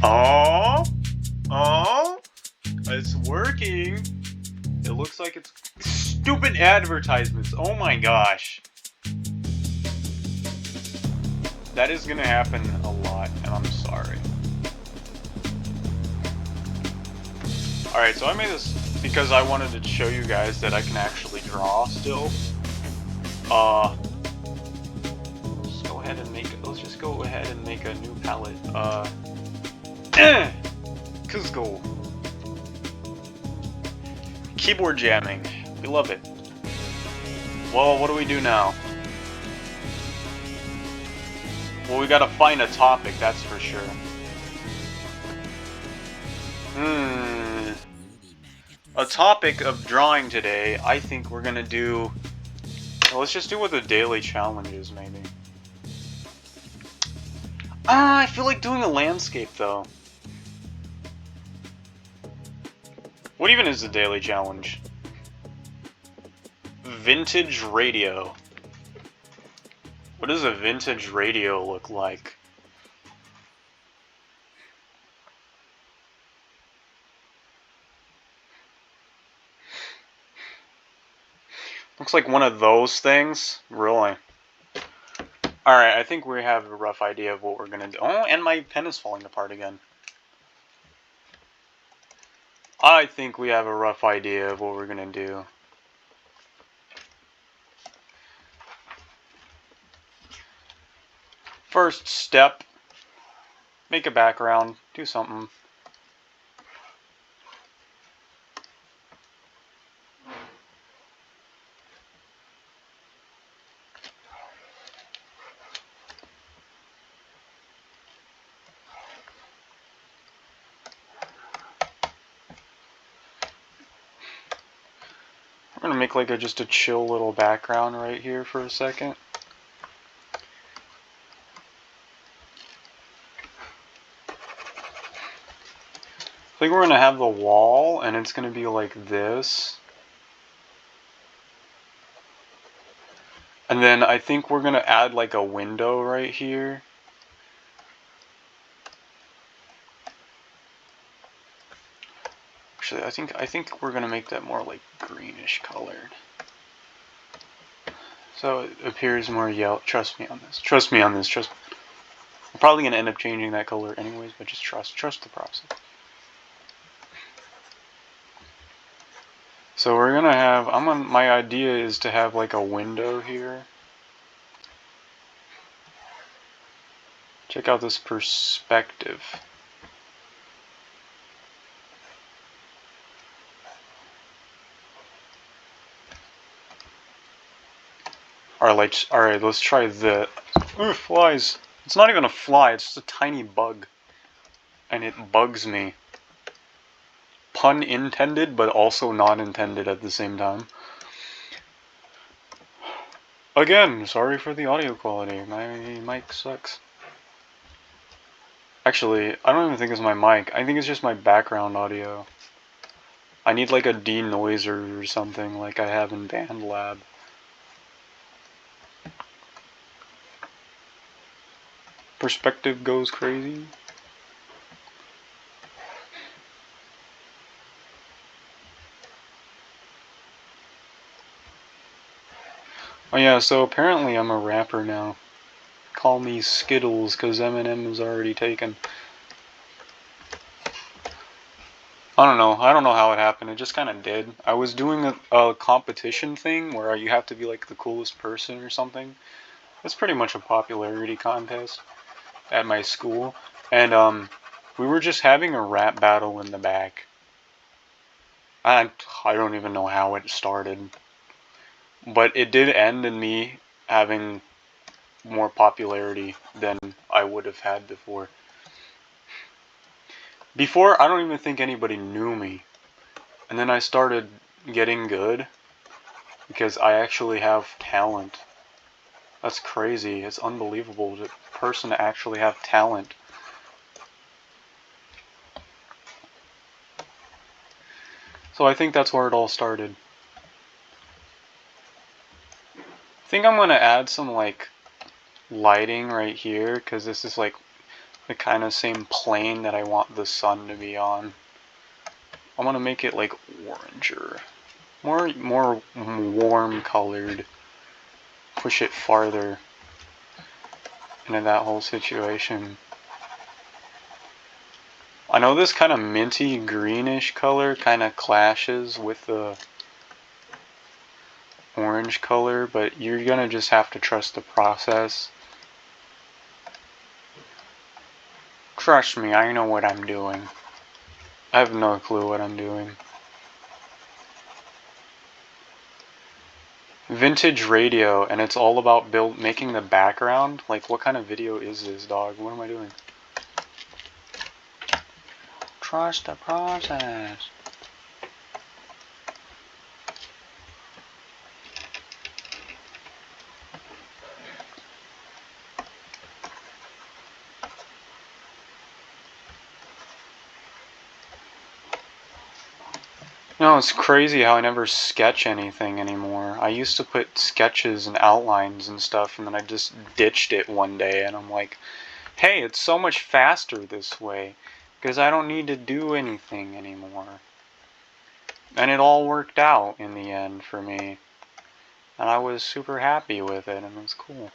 Oh, oh, it's working. It looks like it's stupid advertisements. Oh my gosh. That is gonna happen a lot, and I'm sorry. Alright, so I made this because I wanted to show you guys that I can actually draw still. Let's just go ahead and make a new palette. Kuzco. Keyboard jamming. We love it. Well, what do we do now? Well, we gotta find a topic, that's for sure. A topic of drawing today, I think we're gonna do... Well, let's just do what the daily challenge is, maybe. I feel like doing a landscape, though. What even is the daily challenge? Vintage radio. What does a vintage radio look like? Looks like one of those things. Really? Alright, I think we have a rough idea of what we're gonna do. Oh, and my pen is falling apart again. I think we have a rough idea of what we're gonna do. First step, make a background, do something. I'm gonna make like just a chill little background right here for a second. I think we're gonna have the wall, and it's gonna be like this. And then I think we're gonna add like a window right here. Actually, I think we're gonna make that more like greenish colored, so it appears more yellow. Trust me on this. Trust me on this. Trust. I'm probably gonna end up changing that color anyways, but just trust the process. So we're gonna have. My idea is to have like a window here. Check out this perspective. Alright, let's try the... Ooh, flies. It's not even a fly, it's just a tiny bug. And it bugs me. Pun intended, but also not intended at the same time. Again, sorry for the audio quality. My mic sucks. Actually, I don't even think it's my mic. I think it's just my background audio. I need like a denoiser or something like I have in BandLab. Perspective goes crazy. Oh yeah, so apparently I'm a rapper now. Call me Skittles, cause Eminem is already taken. I don't know how it happened, it just kinda did. I was doing a competition thing where you have to be like the coolest person or something. It's pretty much a popularity contest at my school, and we were just having a rap battle in the back. I don't even know how it started, but it did end in me having more popularity than I would have had before. Before, I don't even think anybody knew me, and then I started getting good because I actually have talent. That's crazy. It's unbelievable for a person to actually have talent. So I think that's where it all started. I think I'm gonna add some like lighting right here, because this is like the kind of same plane that I want the sun to be on. I want to make it like oranger, more warm colored. Push it farther into that whole situation. I know this kind of minty greenish color kind of clashes with the orange color, but you're gonna just have to trust the process. Trust me, I know what I'm doing. I have no clue what I'm doing. Vintage radio, and it's all about making the background. Like, what kind of video is this, dog? What am I doing? Trust the process. No, it's crazy how I never sketch anything anymore. I used to put sketches and outlines and stuff, and then I just ditched it one day, and I'm like, hey, it's so much faster this way, because I don't need to do anything anymore. And it all worked out in the end for me. And I was super happy with it, and it was cool.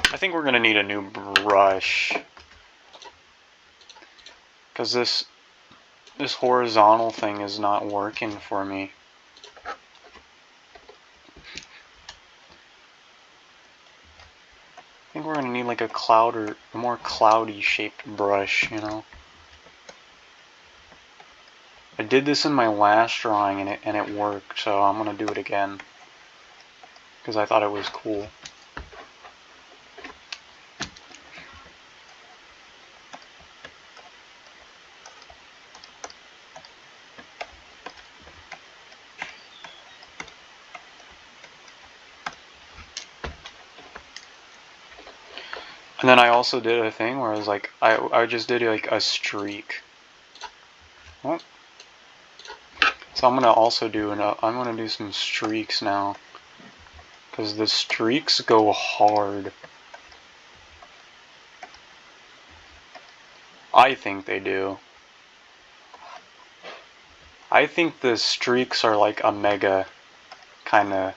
I think we're going to need a new brush. Because this horizontal thing is not working for me. I think we're going to need like a more cloudy shaped brush, you know. I did this in my last drawing and it worked, so I'm going to do it again. Because I thought it was cool. And then I also did a thing where I was like, I just did like a streak. What? So I'm gonna also do I'm gonna do some streaks now, because the streaks go hard. I think they do. I think the streaks are like a mega kind of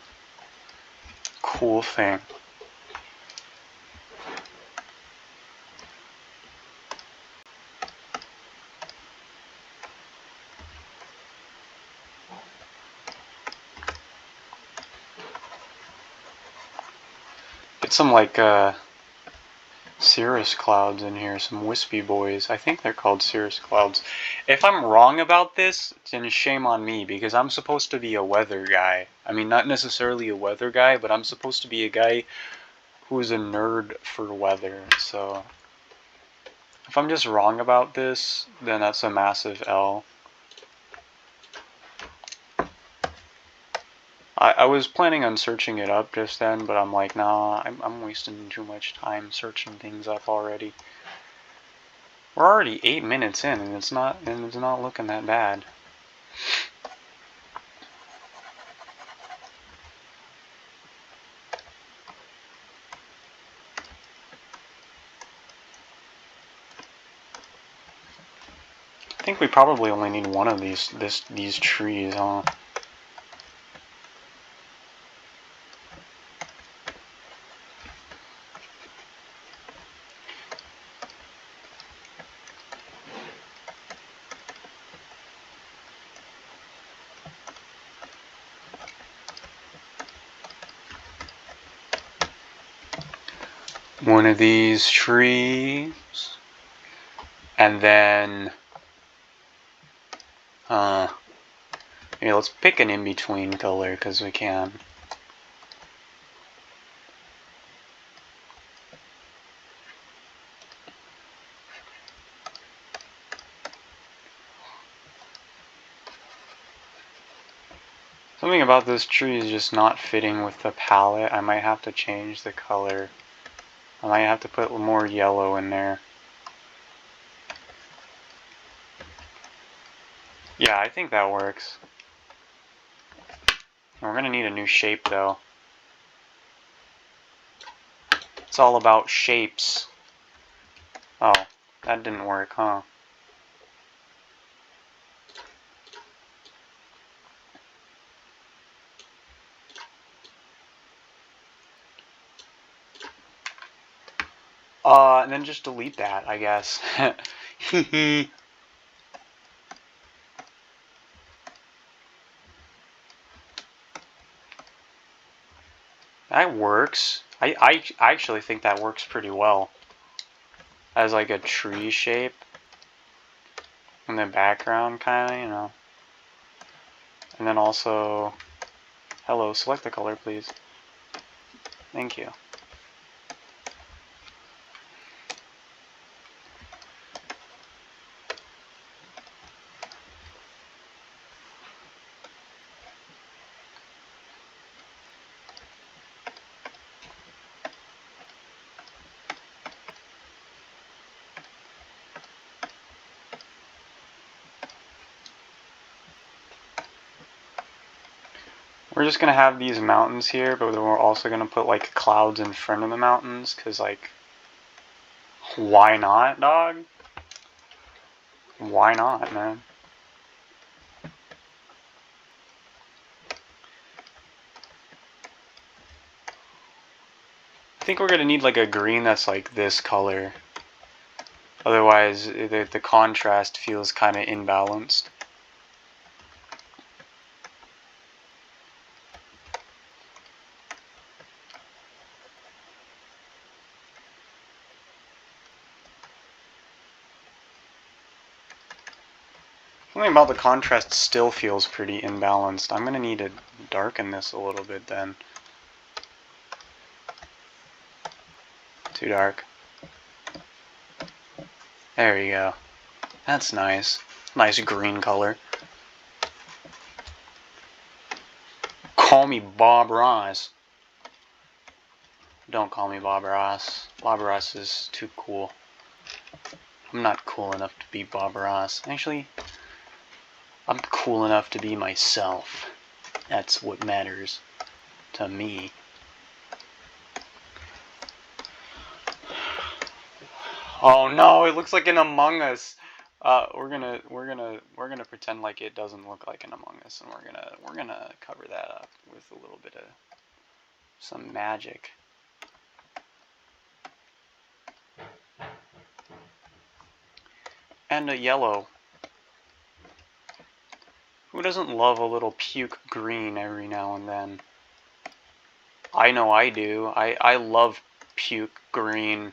cool thing. Get some like cirrus clouds in here, some wispy boys. I think they're called cirrus clouds. If I'm wrong about this, then shame on me, because I'm supposed to be a weather guy. I mean, not necessarily a weather guy, but I'm supposed to be a guy who's a nerd for weather. So if I'm just wrong about this, then that's a massive L. I was planning on searching it up just then, but I'm like, nah, I'm wasting too much time searching things up already. We're already 8 minutes in, and it's not looking that bad. I think we probably only need one of these trees, huh? One of these trees, and then maybe let's pick an in-between color, because we can. Something about this tree is just not fitting with the palette. I might have to change the color. I might have to put more yellow in there. Yeah, I think that works. We're gonna need a new shape though. It's all about shapes. Oh, that didn't work, huh? And then just delete that, I guess. Hee. That works. I actually think that works pretty well. As like a tree shape in the background, kind of, you know. And then also, hello, select the color, please. Thank you. We're just gonna have these mountains here, but then we're also gonna put like clouds in front of the mountains, cause like, why not, dog? Why not, man? I think we're gonna need like a green that's like this color. Otherwise, the contrast feels kind of imbalanced. Something about the contrast still feels pretty imbalanced. I'm gonna need to darken this a little bit then. Too dark. There you go. That's nice. Nice green color. Call me Bob Ross. Don't call me Bob Ross. Bob Ross is too cool. I'm not cool enough to be Bob Ross. Actually, I'm cool enough to be myself. That's what matters to me. Oh no, it looks like an Among Us. We're gonna pretend like it doesn't look like an Among Us, and we're gonna cover that up with a little bit of some magic. And a yellow. Who doesn't love a little puke green every now and then? I know I do. I love puke green.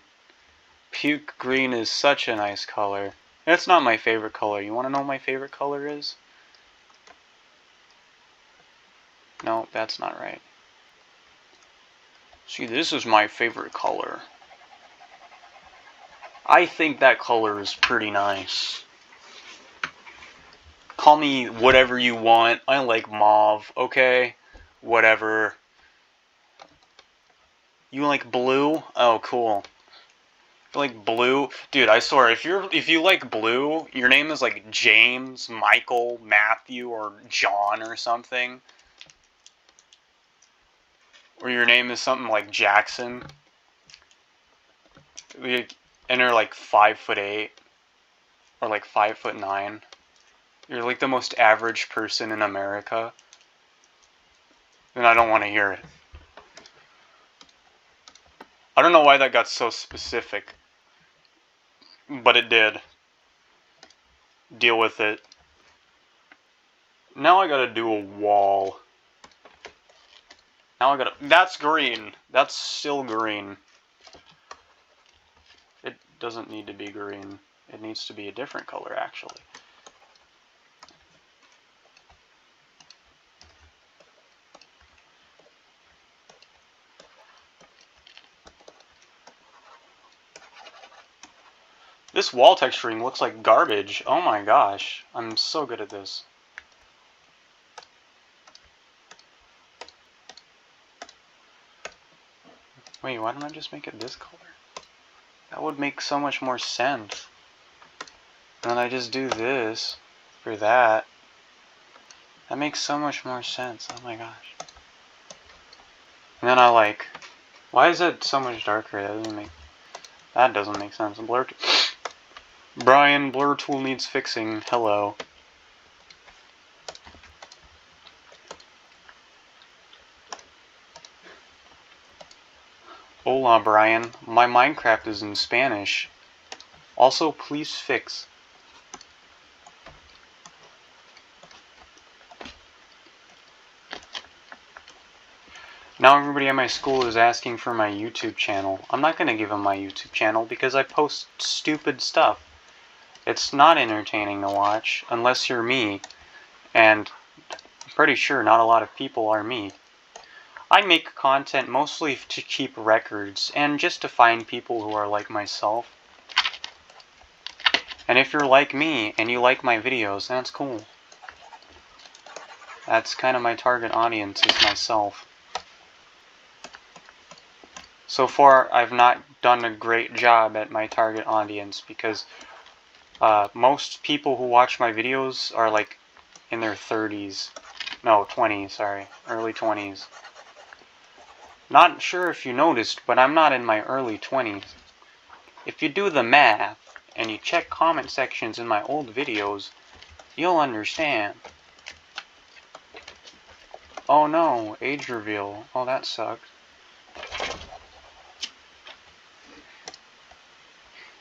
Puke green is such a nice color. It's not my favorite color. You want to know what my favorite color is? No, that's not right. See, this is my favorite color. I think that color is pretty nice. Call me whatever you want. I like mauve, okay? Whatever. You like blue? Oh, cool. You like blue? Dude, I swear, if you like blue, your name is like James, Michael, Matthew, or John or something. Or your name is something like Jackson. And you're like 5'8", or like 5'9". You're like the most average person in America. Then I don't want to hear it. I don't know why that got so specific. But it did. Deal with it. Now I gotta do a wall. Now I gotta... That's green. That's still green. It doesn't need to be green. It needs to be a different color, actually. This wall texturing looks like garbage. Oh my gosh. I'm so good at this. Wait, why don't I just make it this color? That would make so much more sense. And then I just do this for that. That makes so much more sense. Oh my gosh. And then I like... Why is it so much darker? That doesn't make sense. Brian, blur tool needs fixing. Hello. Hola, Brian. My Minecraft is in Spanish. Also, please fix. Now everybody at my school is asking for my YouTube channel. I'm not going to give them my YouTube channel because I post stupid stuff. It's not entertaining to watch unless you're me, and I'm pretty sure not a lot of people are me. I make content mostly to keep records and just to find people who are like myself. And if you're like me and you like my videos, that's cool. That's kind of my target audience, is myself. So far, I've not done a great job at my target audience because most people who watch my videos are like in their 30s. No, 20s, sorry. Early 20s. Not sure if you noticed, but I'm not in my early 20s. If you do the math and you check comment sections in my old videos, you'll understand. Oh no, age reveal. Oh, that sucks.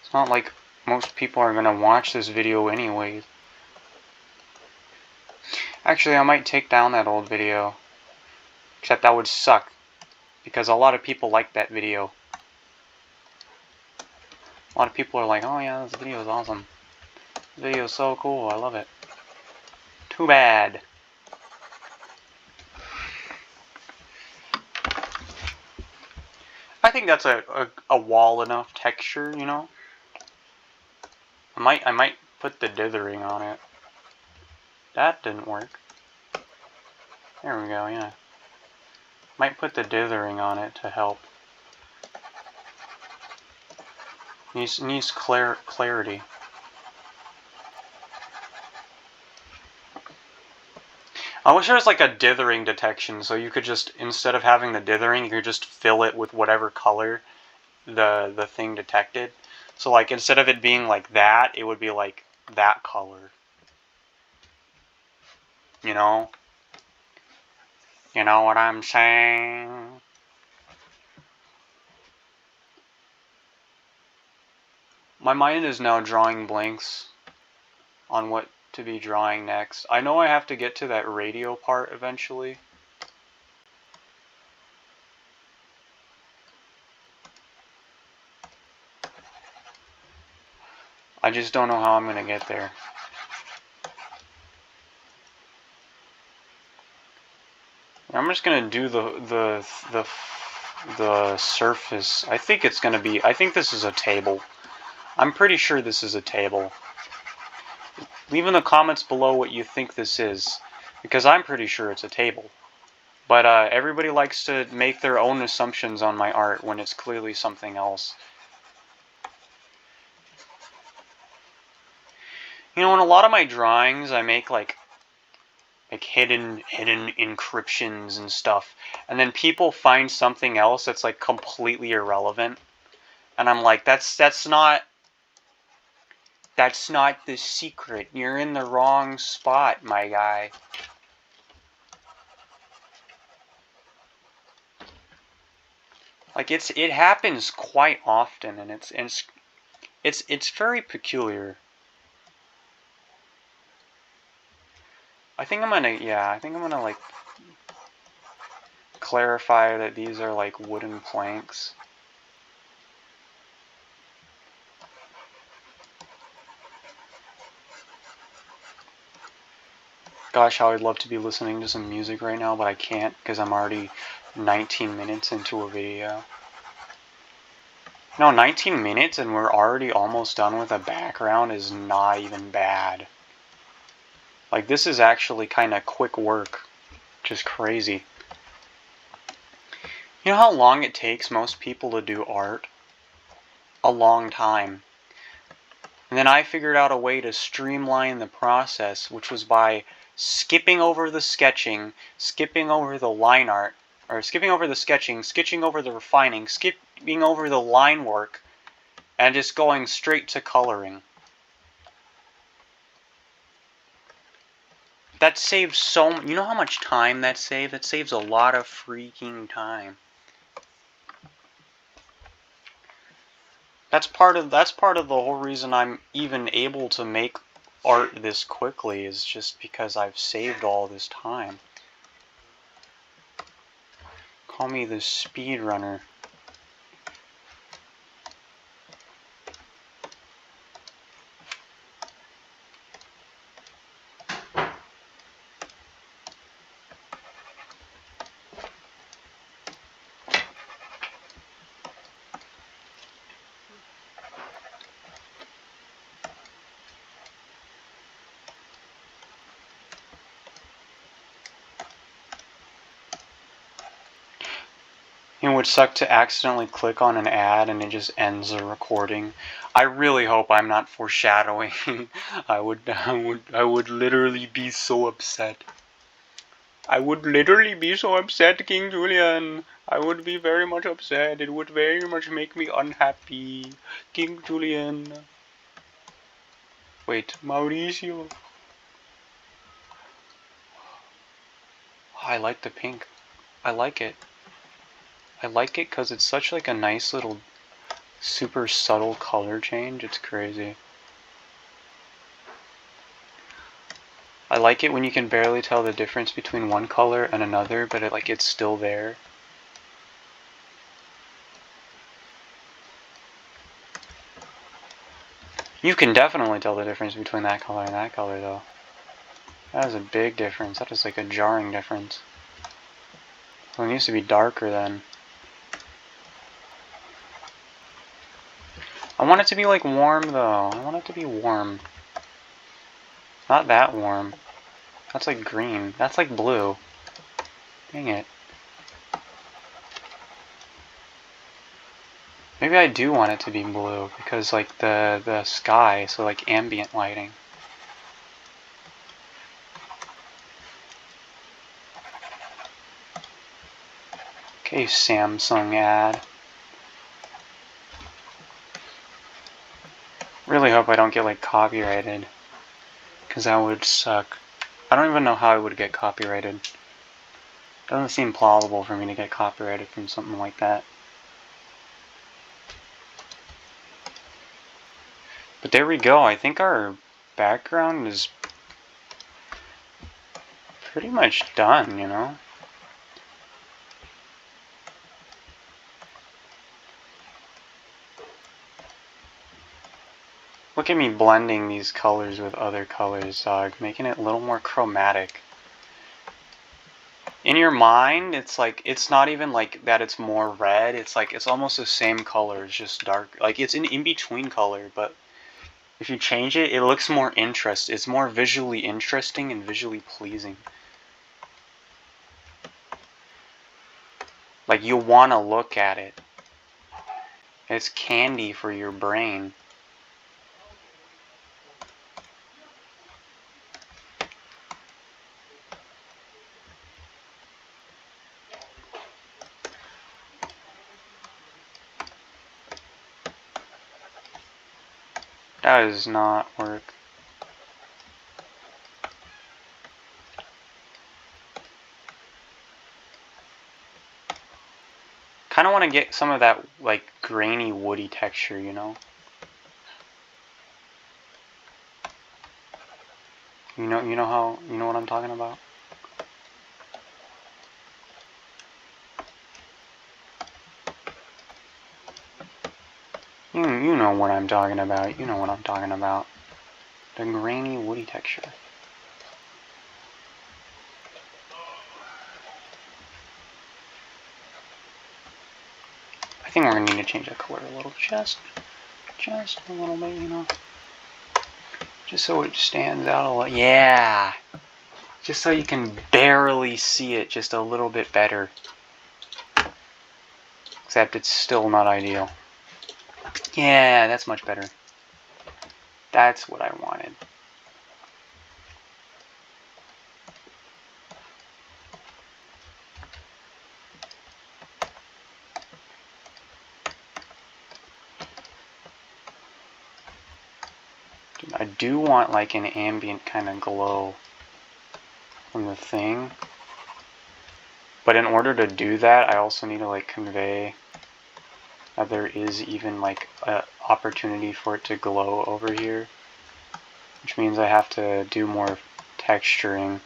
It's not like most people are gonna watch this video anyways. Actually, I might take down that old video. Except that would suck. Because a lot of people like that video. A lot of people are like, oh yeah, this video is awesome. This video is so cool, I love it. Too bad. I think that's a wall enough texture, you know? I might put the dithering on it. That didn't work. There we go, yeah. Might put the dithering on it to help. Needs clarity. I wish there was like a dithering detection, so you could just, instead of having the dithering, you could just fill it with whatever color the thing detected. So like, instead of it being like that, it would be like that color. You know? You know what I'm saying? My mind is now drawing blanks on what to be drawing next. I know I have to get to that radio part eventually. I just don't know how I'm gonna get there. I'm just gonna do the surface. I think it's gonna be. I think this is a table. I'm pretty sure this is a table. Leave in the comments below what you think this is, because I'm pretty sure it's a table. But everybody likes to make their own assumptions on my art when it's clearly something else. You know, in a lot of my drawings, I make like hidden encryptions and stuff, and then people find something else that's like completely irrelevant, and I'm like, that's not the secret. You're in the wrong spot, my guy. Like it happens quite often, and it's very peculiar. I think I'm gonna like clarify that these are like wooden planks. Gosh, how I'd love to be listening to some music right now, but I can't because I'm already 19 minutes into a video. No, 19 minutes and we're already almost done with a background is not even bad. Like, this is actually kind of quick work, which is crazy. You know how long it takes most people to do art? A long time. And then I figured out a way to streamline the process, which was by skipping over the sketching, skipping over the line art, or skipping over the sketching, sketching over the refining, skipping over the line work, and just going straight to coloring. That saves so... You know how much time that saves? That saves a lot of freaking time. That's part of the whole reason I'm even able to make art this quickly, is just because I've saved all this time. Call me the speedrunner. It would suck to accidentally click on an ad and it just ends the recording. I really hope I'm not foreshadowing. I would literally be so upset. I would literally be so upset, King Julian. I would be very much upset. It would very much make me unhappy. King Julian. Wait, Mauricio. I like the pink. I like it. I like it because it's such like a nice little super subtle color change. It's crazy. I like it when you can barely tell the difference between one color and another, but it's still there. You can definitely tell the difference between that color and that color, though. That is a big difference. That is like a jarring difference. Well, it needs to be darker then. I want it to be like warm though. I want it to be warm. Not that warm. That's like green. That's like blue. Dang it. Maybe I do want it to be blue because like the sky, so like ambient lighting. Okay, Samsung ad. Really hope I don't get like copyrighted, because that would suck. I don't even know how I would get copyrighted. Doesn't seem plausible for me to get copyrighted from something like that. But there we go. I think our background is pretty much done, you know? Look at me blending these colors with other colors, dog, making it a little more chromatic. In your mind, it's like, it's not even like that it's more red, it's like, it's almost the same color, it's just dark. Like, it's an in-between color, but if you change it, it looks more interesting. It's more visually interesting and visually pleasing. Like, you want to look at it. It's candy for your brain. That does not work. Kind of want to get some of that like grainy woody texture, you know? You know what I'm talking about? You know what I'm talking about. You know what I'm talking about. The grainy woody texture. I think we're gonna need to change the color a little, just a little bit, you know, just so it stands out a lot. Yeah, just so you can barely see it just a little bit better. Except it's still not ideal. Yeah, that's much better. That's what I wanted. I do want like an ambient kind of glow from the thing. But in order to do that, I also need to like convey that there is even like an opportunity for it to glow over here, which means I have to do more texturing.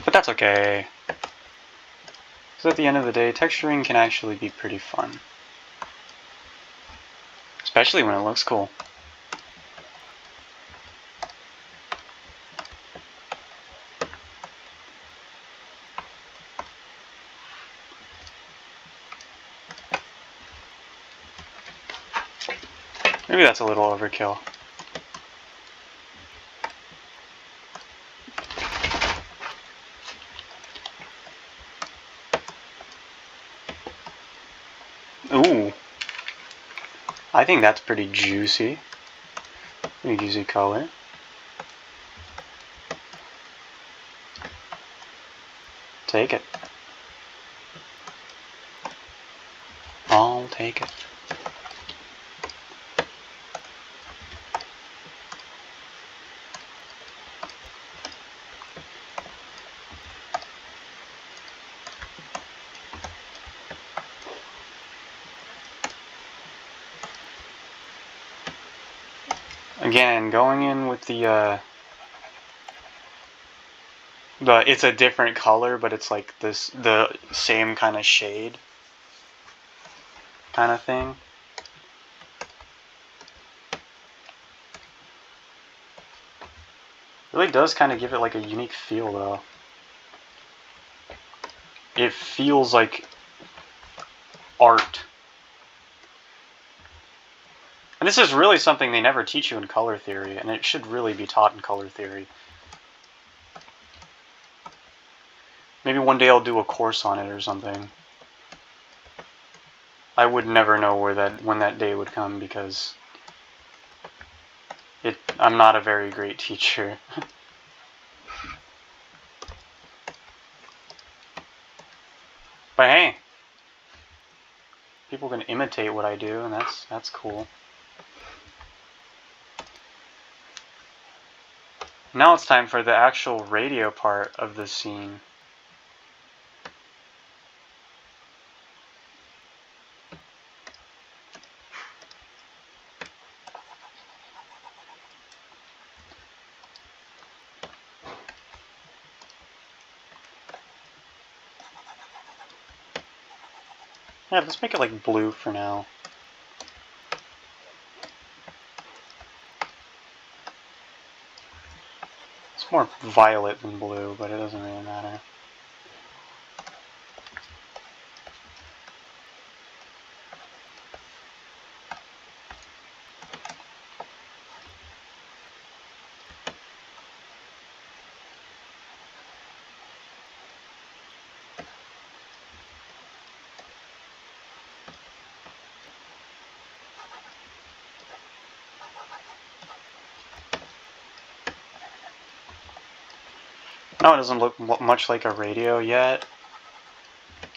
But that's okay. Because at the end of the day, texturing can actually be pretty fun. Especially when it looks cool. Maybe that's a little overkill. Ooh. I think that's pretty juicy. Pretty juicy color. Take it. I'll take it. Again, going in with the it's a different color, but it's like the same kind of shade kind of thing. Really does kind of give it like a unique feel though. It feels like art. And this is really something they never teach you in color theory, and it should really be taught in color theory. Maybe one day I'll do a course on it or something. I would never know when that day would come because I'm not a very great teacher. But hey, people can imitate what I do, and that's cool. Now it's time for the actual radio part of the scene. Yeah, let's make it like blue for now. It's more violet than blue, but it doesn't really matter. No, it doesn't look much like a radio yet.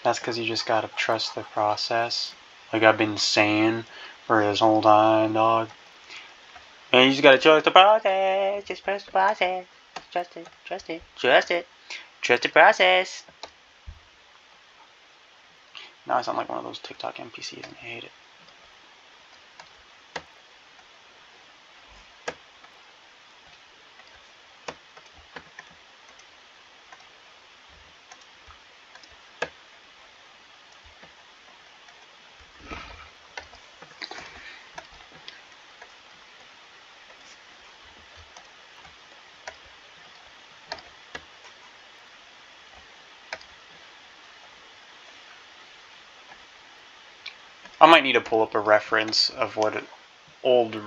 That's because you just gotta trust the process. Like I've been saying for this whole time, dog. And you just gotta trust the process. Just trust the process. Trust it. Trust it. Trust it. Trust the process. Now I sound like one of those TikTok NPCs and I hate it. I might need to pull up a reference of what an old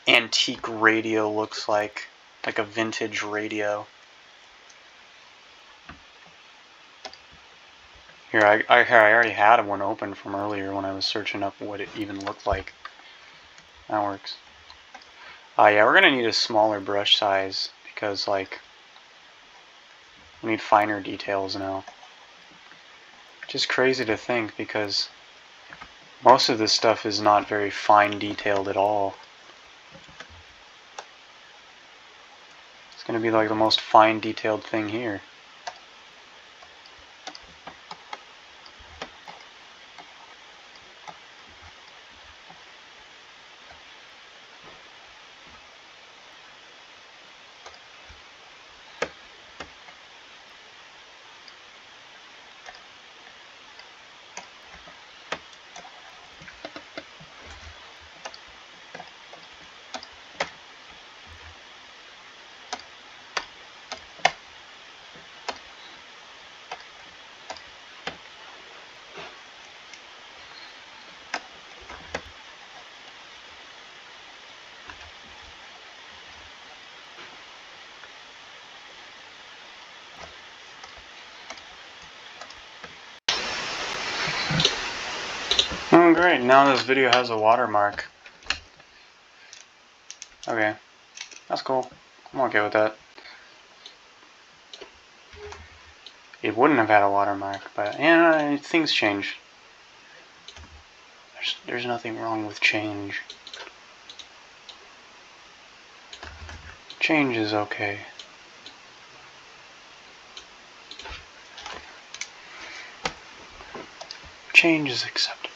antique radio looks like a vintage radio. I already had one open from earlier when I was searching up what it even looked like. That works. Yeah, we're gonna need a smaller brush size because, like, we need finer details now. Which is crazy to think because most of this stuff is not very fine detailed at all. It's gonna be like the most fine detailed thing here. Oh, great, now this video has a watermark. Okay, that's cool. I'm okay with that. It wouldn't have had a watermark, but yeah, things change. There's nothing wrong with change. Change is okay. Change is acceptable.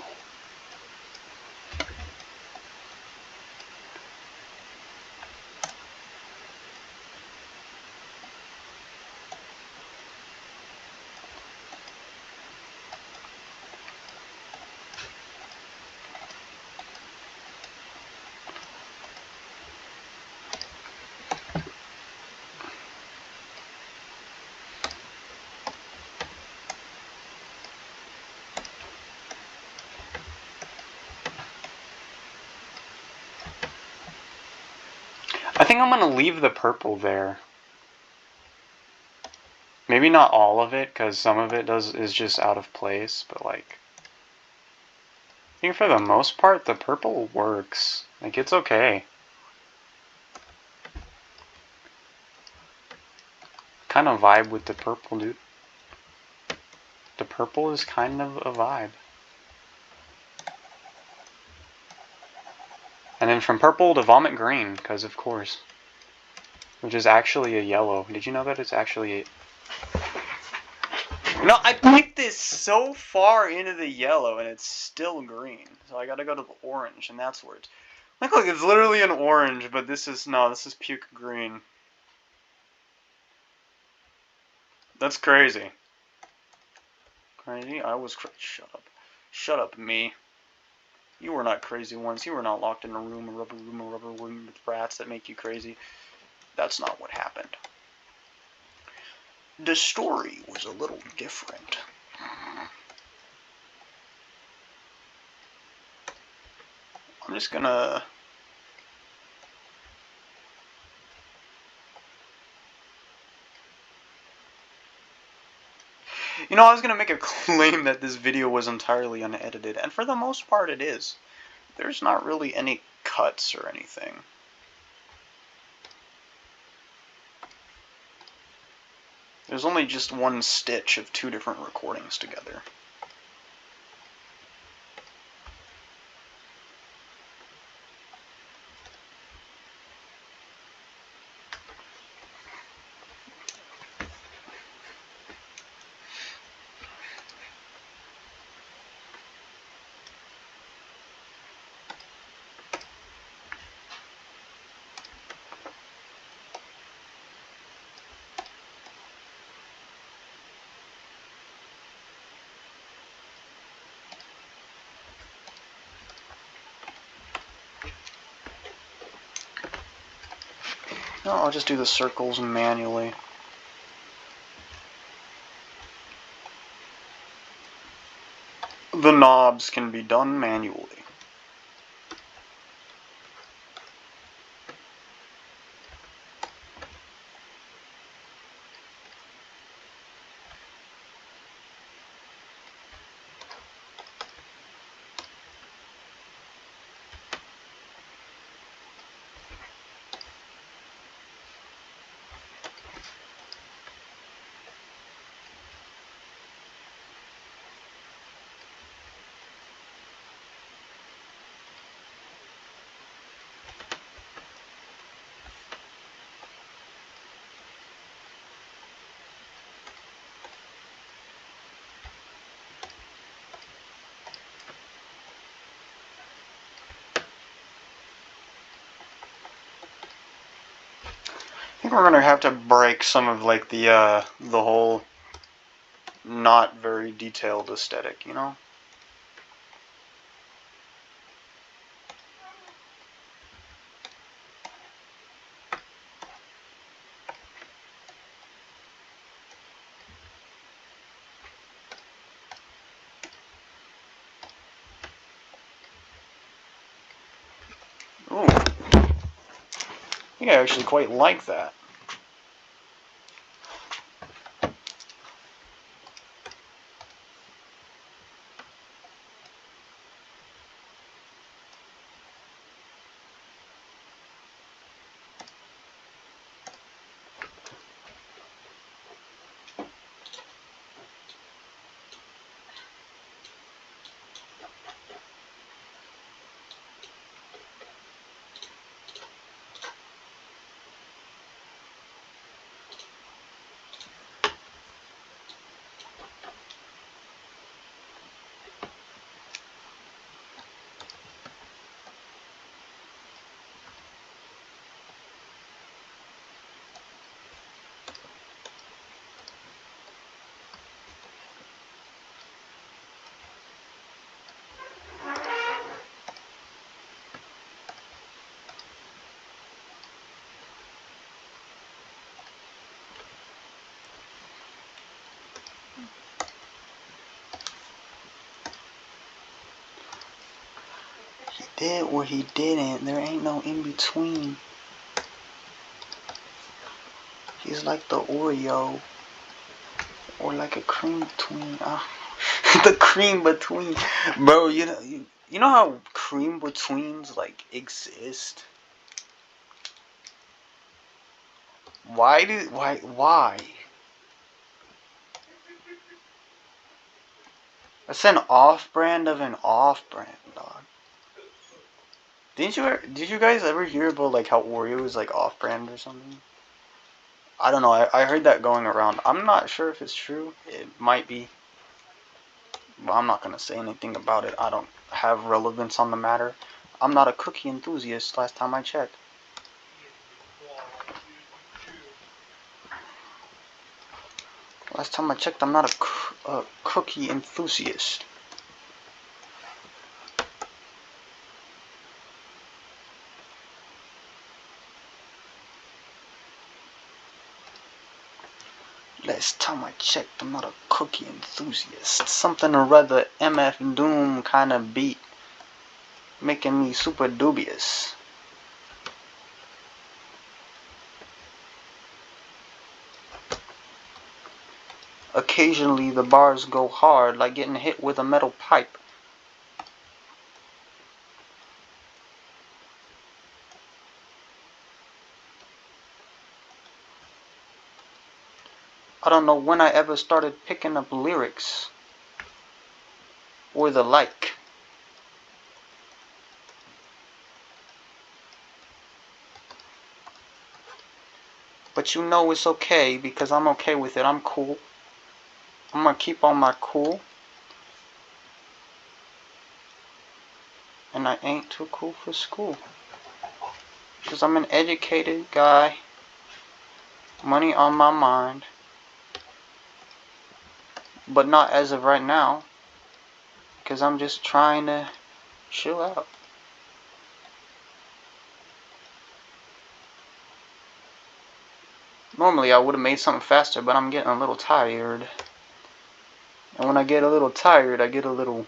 I think I'm gonna leave the purple there. Maybe not all of it, because some of it is just out of place, but like, I think for the most part, the purple works. Like, it's okay. Kind of vibe with the purple, dude. The purple is kind of a vibe. And then from purple to vomit green, because of course. Which is actually a yellow. Did you know that it's actually a... No, I picked this so far into the yellow and it's still green. So I gotta go to the orange, and that's where it's... Look, it's literally an orange, but this is... No, this is puke green. That's crazy. Crazy? I was crazy. Shut up. Shut up, me. You were not crazy once. You were not locked in a room, a rubber room with rats that make you crazy. That's not what happened. The story was a little different. I'm just gonna... You know, I was gonna make a claim that this video was entirely unedited, and for the most part it is. There's not really any cuts or anything. There's only just one stitch of two different recordings together. No, I'll just do the circles manually. The knobs can be done manually. I think we're gonna have to break some of like the whole not very detailed aesthetic, you know? Ooh. I think I actually quite like that. He did or he didn't. There ain't no in between. He's like the Oreo. Or like a cream between. The cream between. Bro, you know how cream betweens like exist? Why? That's an off-brand of an off-brand, dog. Did you guys ever hear about like how Oreo is like off-brand or something? I don't know. I heard that going around. I'm not sure if it's true. It might be. But I'm not gonna say anything about it. I don't have relevance on the matter. I'm not a cookie enthusiast. Last time I checked. Last time I checked, I'm not a cookie enthusiast. Last time I checked, I'm not a cookie enthusiast. Something or rather MF Doom kind of beat, making me super dubious. Occasionally the bars go hard, like getting hit with a metal pipe. I don't know when I ever started picking up lyrics or the like. But you know it's okay because I'm okay with it. I'm cool. I'm gonna keep on my cool. And I ain't too cool for school. Because I'm an educated guy. Money on my mind. But not as of right now. Because I'm just trying to chill out. Normally I would have made something faster, but I'm getting a little tired. And when I get a little tired, I get a little,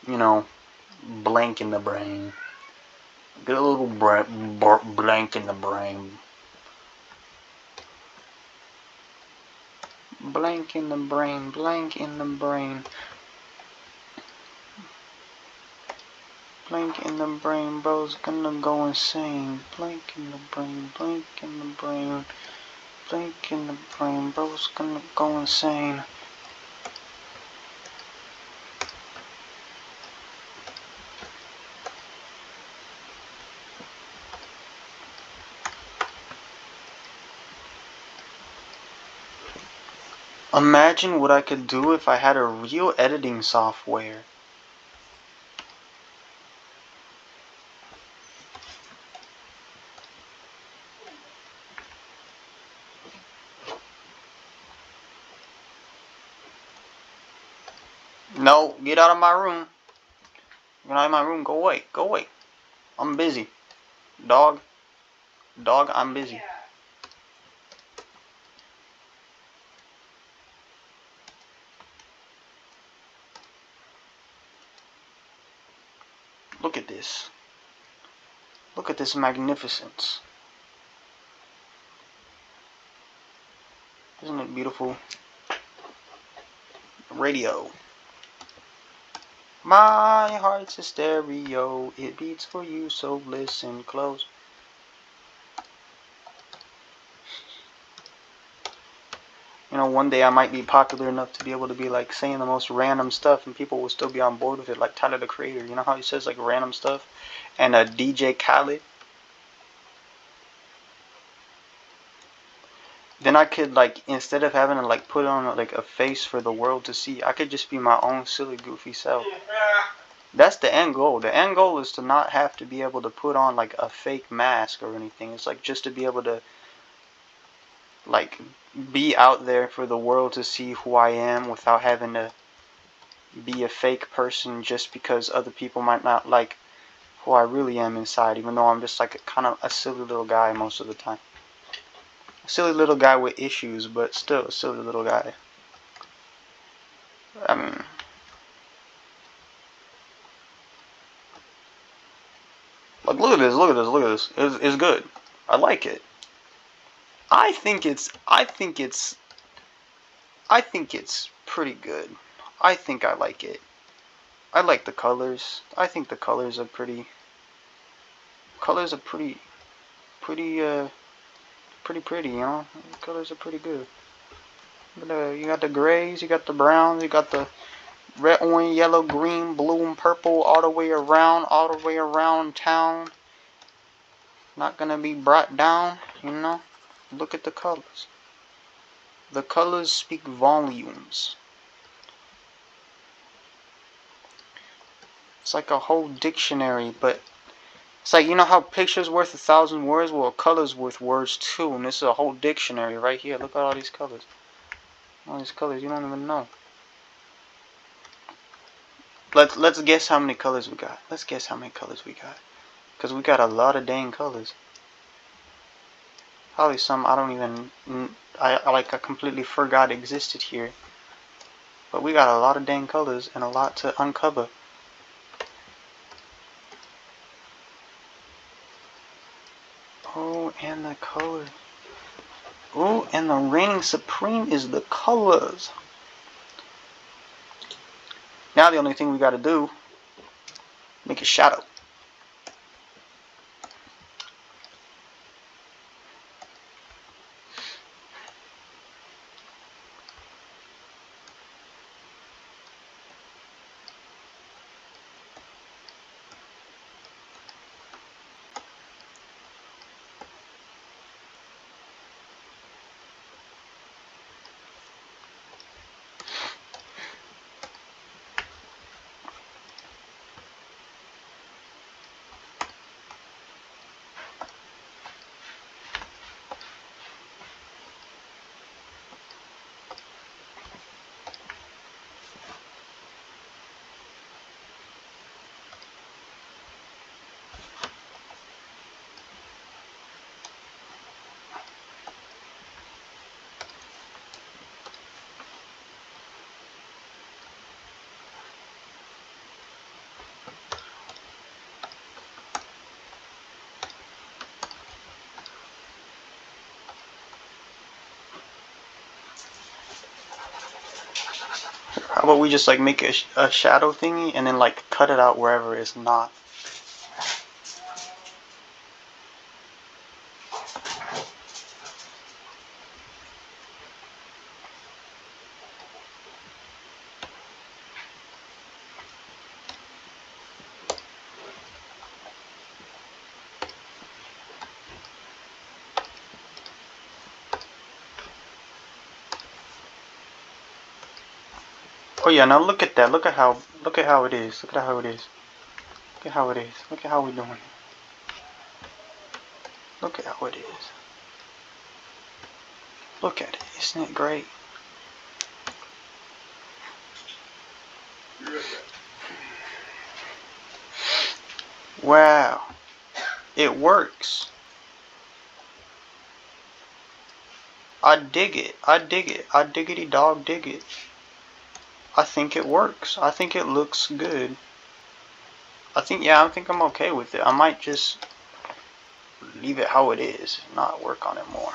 you know, blank in the brain. Get a little blank in the brain. Blank in the brain, blank in the brain. Blank in the brain, bro's gonna go insane. Blank in the brain, blank in the brain. Blank in the brain, bro's gonna go insane. Imagine what I could do if I had a real editing software. No, get out of my room. Get out of my room. Go away. Go away. I'm busy. Dog. Dog, I'm busy. Look at this. Look at this magnificence. Isn't it beautiful? Radio. My heart's a stereo. It beats for you, so listen close. You know, one day I might be popular enough to be able to be like saying the most random stuff and people will still be on board with it, like Tyler the Creator. You know how he says like random stuff? And DJ Khaled. Then I could like, instead of having to like put on like a face for the world to see, I could just be my own silly goofy self. That's the end goal. The end goal is to not have to be able to put on like a fake mask or anything. It's like just to be able to like be out there for the world to see who I am without having to be a fake person just because other people might not like who I really am inside, even though I'm just like kind of a silly little guy most of the time. A silly little guy with issues, but still a silly little guy. I mean, like look at this, look at this, look at this. It's good. I like it. I think it's pretty good. I think I like it. I like the colors. I think the colors are pretty. Colors are pretty, pretty, pretty. You know, the colors are pretty good. But, you got the grays, you got the browns, you got the red, orange, yellow, green, blue, and purple all the way around town. Not gonna be brought down, you know. Look at the colors. The colors speak volumes. It's like a whole dictionary, but it's like, you know how pictures worth 1,000 words? Well, colors worth words too, and this is a whole dictionary right here. Look at all these colors. All these colors, you don't even know. Let's guess how many colors we got. Let's guess how many colors we got. Because we got a lot of dang colors. Probably some I don't even, I completely forgot existed here. But we got a lot of dang colors and a lot to uncover. Oh, and the colors. Oh, and the reigning supreme is the colors. Now the only thing we gotta do, make a shadow. How about we just like make a shadow thingy and then like cut it out wherever it's not. Oh yeah, now look at that. Look at how it is. Look at how it is. Look at how it is. Look at how we're doing it. Look at how it is. Look at it. Isn't it great? Wow. It works. I dig it. I dig it. I diggity dog dig it. I think it works. I think it looks good. I think I'm okay with it. I might just leave it how it is, not work on it more.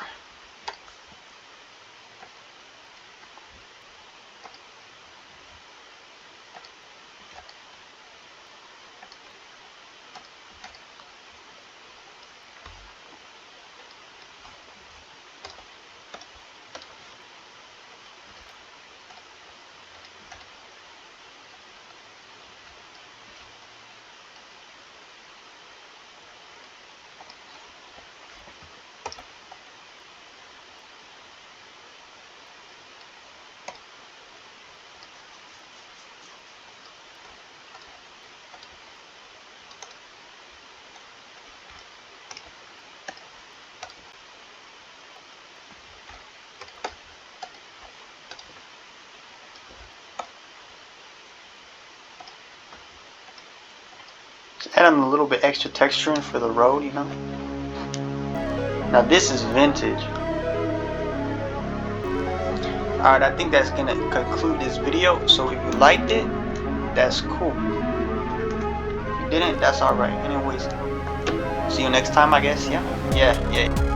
Just adding a little bit extra texture in for the road, you know. Now this is vintage. Alright, I think that's gonna conclude this video. So if you liked it, that's cool. If you didn't, that's alright. Anyways, see you next time, I guess. Yeah.